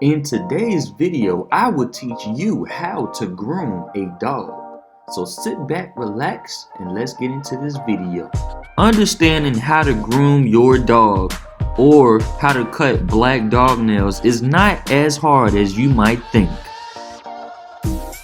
In today's video, I will teach you how to groom a dog. So sit back, relax, and let's get into this video. Understanding how to groom your dog or how to cut black dog nails is not as hard as you might think.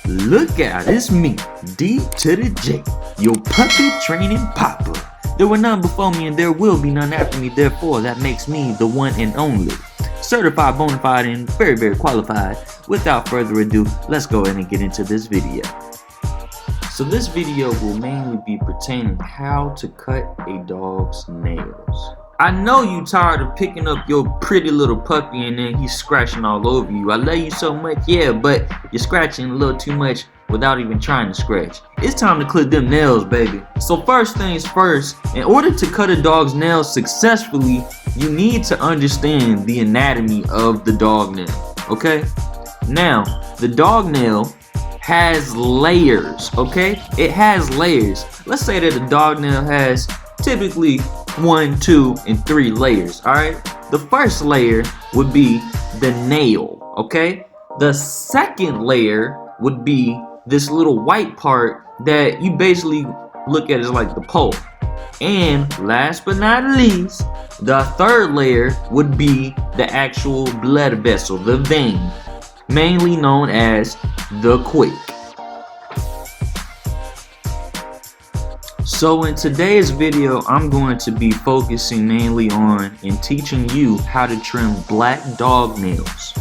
Look out, it's me, D to the J, your puppy training papa. There were none before me and there will be none after me, therefore that makes me the one and only. Certified, bona fide, and very qualified. Without further ado, let's go ahead and get into this video. So this video will mainly be pertaining how to cut a dog's nails. I know you tired of picking up your pretty little puppy and then he's scratching all over you. I love you so much, yeah, but you're scratching a little too much without even trying to scratch. It's time to clip them nails, baby. So first things first, in order to cut a dog's nails successfully, you need to understand the anatomy of the dog nail, okay? Now, the dog nail has layers, okay? It has layers. Let's say that a dog nail has typically 1, 2, and 3 layers, alright? The first layer would be the nail, okay? The second layer would be this little white part that you basically look at as like the pulp. And last but not least, the third layer would be the actual blood vessel, the vein, mainly known as the quick. So in today's video, I'm going to be focusing mainly on and teaching you how to trim black dog nails.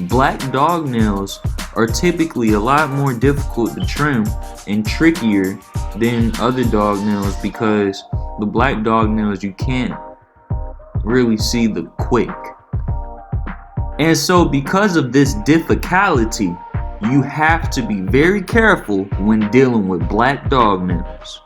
Black dog nails are typically a lot more difficult to trim and trickier than other dog nails because the black dog nails you can't really see the quick. And so because of this difficulty, you have to be very careful when dealing with black dog nails.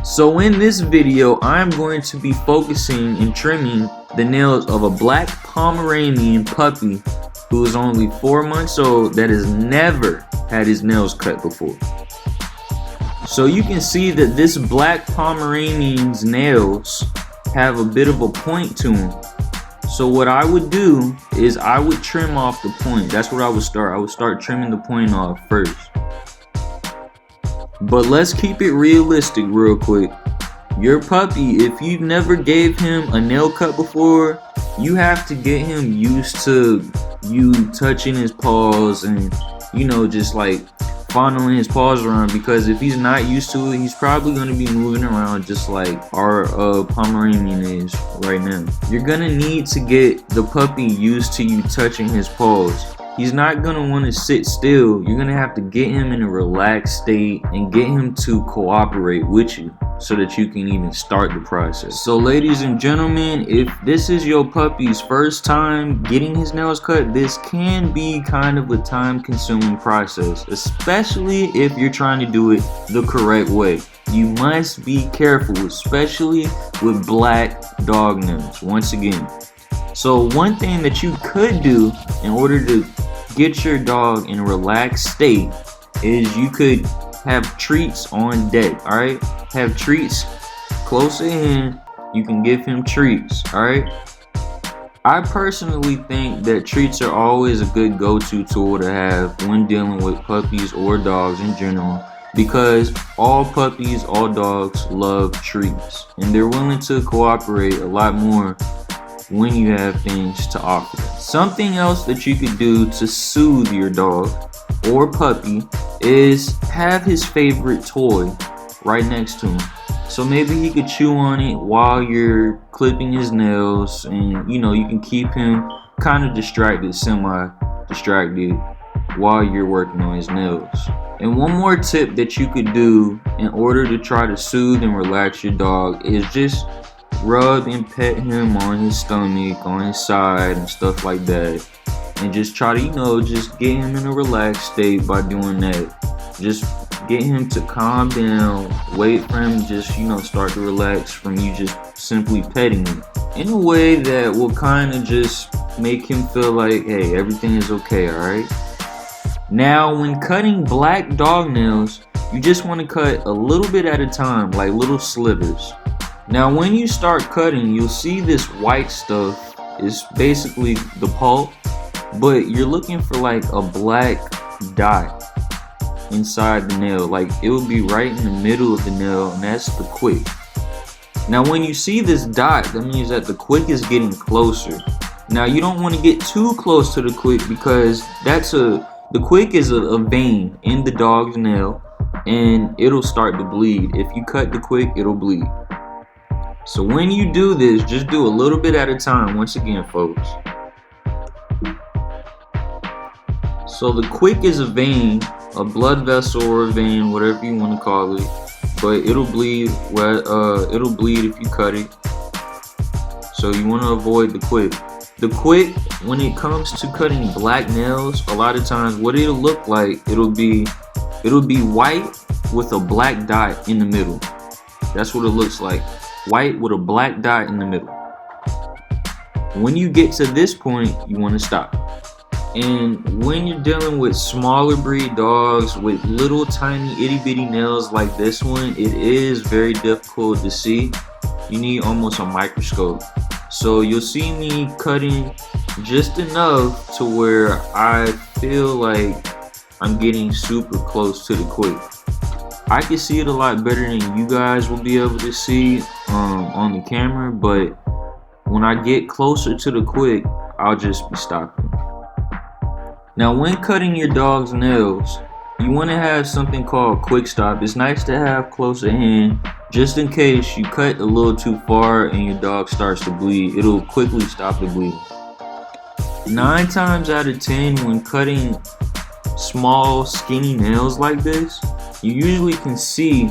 So in this video, I'm going to be focusing and trimming the nails of a black Pomeranian puppy who is only 4 months old that has never had his nails cut before. So you can see that this black Pomeranian's nails have a bit of a point to them. So what I would do is I would trim off the point. That's what I would start. I would start trimming the point off first. But let's keep it realistic real quick. Your puppy, if you never gave him a nail cut before, you have to get him used to you touching his paws and, you know, just like fondling his paws around, because if he's not used to it, he's probably going to be moving around just like our Pomeranian is right now. You're going to need to get the puppy used to you touching his paws. He's not going to want to sit still. You're going to have to get him in a relaxed state and get him to cooperate with you so that you can even start the process. So ladies and gentlemen, if this is your puppy's first time getting his nails cut, this can be kind of a time-consuming process, especially if you're trying to do it the correct way. You must be careful, especially with black dog nails, once again. So one thing that you could do in order to get your dog in a relaxed state is you could have treats on deck, alright? Have treats close at hand. You can give him treats, alright? I personally think that treats are always a good go-to tool to have when dealing with puppies or dogs in general, because all puppies, all dogs love treats and they're willing to cooperate a lot more when you have things to offer them. Something else that you could do to soothe your dog or puppy is have his favorite toy right next to him. So maybe he could chew on it while you're clipping his nails, and you know, you can keep him kind of distracted, semi-distracted while you're working on his nails. And one more tip that you could do in order to try to soothe and relax your dog is just rub and pet him on his stomach, on his side, and stuff like that. And just try to, you know, just get him in a relaxed state by doing that. Just get him to calm down, wait for him to just, you know, start to relax from you just simply petting him in a way that will kind of just make him feel like, hey, everything is okay, alright? Now, when cutting black dog nails, you just want to cut a little bit at a time, like little slivers. Now when you start cutting, you'll see this white stuff is basically the pulp but you're looking for like a black dot inside the nail. Like it will be right in the middle of the nail, and that's the quick. Now when you see this dot, that means that the quick is getting closer. Now you don't want to get too close to the quick, because the quick is a vein in the dog's nail, and it'll start to bleed. If you cut the quick, it'll bleed. So when you do this, just do a little bit at a time, once again, folks. So the quick is a vein, a blood vessel or a vein, whatever you want to call it, but it'll bleed. It'll bleed if you cut it. So you want to avoid the quick. The quick, when it comes to cutting black nails, a lot of times what it'll look like, it'll be white with a black dot in the middle. That's what it looks like. White with a black dot in the middle. When you get to this point, you want to stop. And when you're dealing with smaller breed dogs with little tiny itty bitty nails like this one, it is very difficult to see. You need almost a microscope. So you'll see me cutting just enough to where I feel like I'm getting super close to the quick. I can see it a lot better than you guys will be able to see on the camera, but when I get closer to the quick, I'll just be stopping. Now when cutting your dog's nails, you want to have something called quick stop. It's nice to have close at hand, just in case you cut a little too far and your dog starts to bleed. It'll quickly stop the bleeding. 9 times out of 10, when cutting small skinny nails like this, you usually can see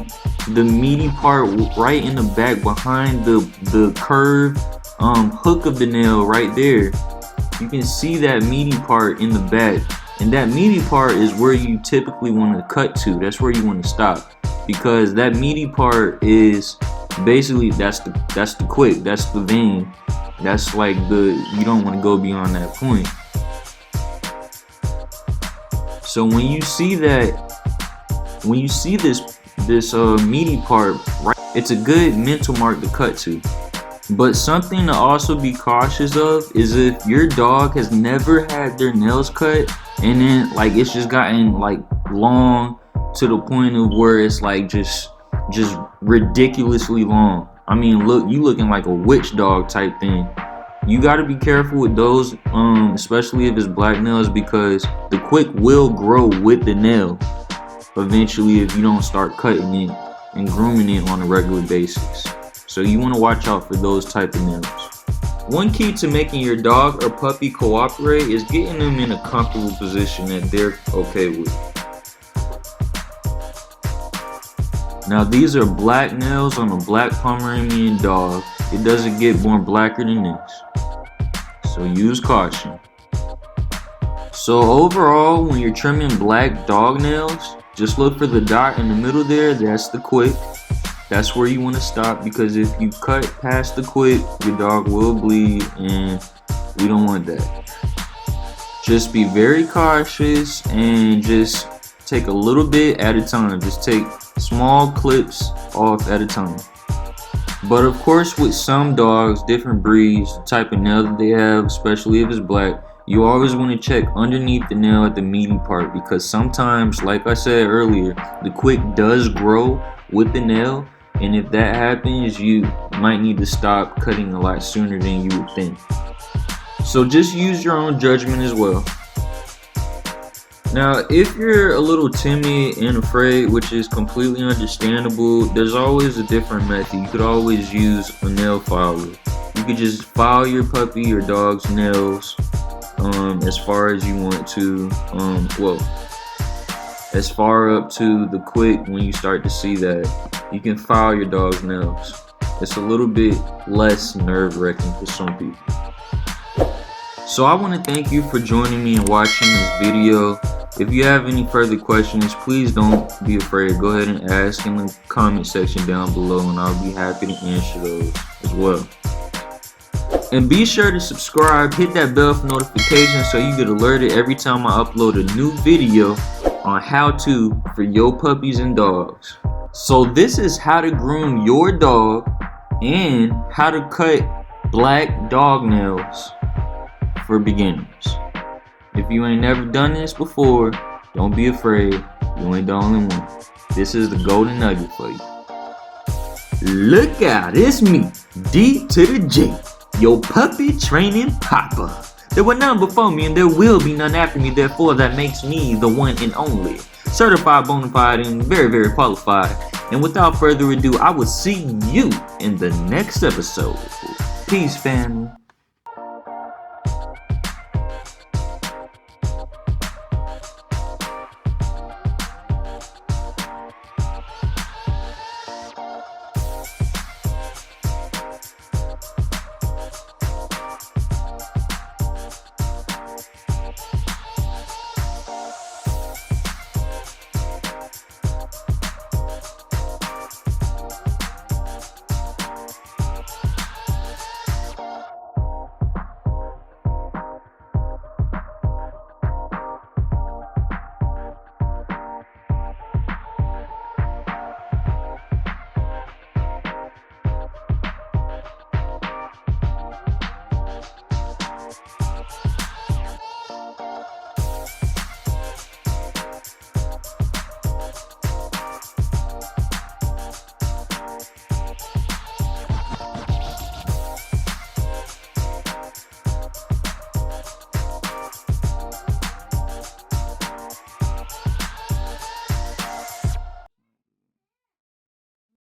the meaty part right in the back behind the curved hook of the nail right there. You can see that meaty part in the back, and that meaty part is where you typically want to cut to. That's where you want to stop, because that meaty part is basically that's the quick, that's the vein. That's like you don't want to go beyond that point. So when you see this meaty part, right, it's a good mental mark to cut to. But something to also be cautious of is if your dog has never had their nails cut, and then like it's just gotten like long to the point of where it's like just ridiculously long. I mean, look, you looking like a witch dog type thing. You got to be careful with those, especially if it's black nails, because the quick will grow with the nail eventually if you don't start cutting it and grooming it on a regular basis. So you want to watch out for those type of nails. One key to making your dog or puppy cooperate is getting them in a comfortable position that they're okay with. Now these are black nails on a black Pomeranian dog. It doesn't get more blacker than this, so use caution. So overall, when you're trimming black dog nails, just look for the dot in the middle there. That's the quick. That's where you want to stop, because if you cut past the quick, your dog will bleed, and we don't want that. Just be very cautious and just take a little bit at a time. Just take small clips off at a time. But of course, with some dogs, different breeds, the type of nail that they have, especially if it's black, you always want to check underneath the nail at the meaty part, because sometimes, like I said earlier, the quick does grow with the nail, and if that happens, you might need to stop cutting a lot sooner than you would think. So just use your own judgment as well. Now, if you're a little timid and afraid, which is completely understandable, there's always a different method. You could always use a nail filer. You could just file your puppy or dog's nails as far as you want to, as far up to the quick. When you start to see that, you can file your dog's nails. It's a little bit less nerve-wracking for some people. So I want to thank you for joining me and watching this video. If you have any further questions, please don't be afraid. Go ahead and ask in the comment section down below, and I'll be happy to answer those as well. And be sure to subscribe, hit that bell for notifications so you get alerted every time I upload a new video on how to for your puppies and dogs. So this is how to groom your dog and how to cut black dog nails for beginners. If you ain't never done this before, don't be afraid. You ain't the only one. This is the golden nugget for you. Look out, it's me, D to the J, your puppy training papa. There were none before me and there will be none after me, therefore that makes me the one and only. Certified, bona fide, and very, very qualified. And without further ado, I will see you in the next episode. Peace, family.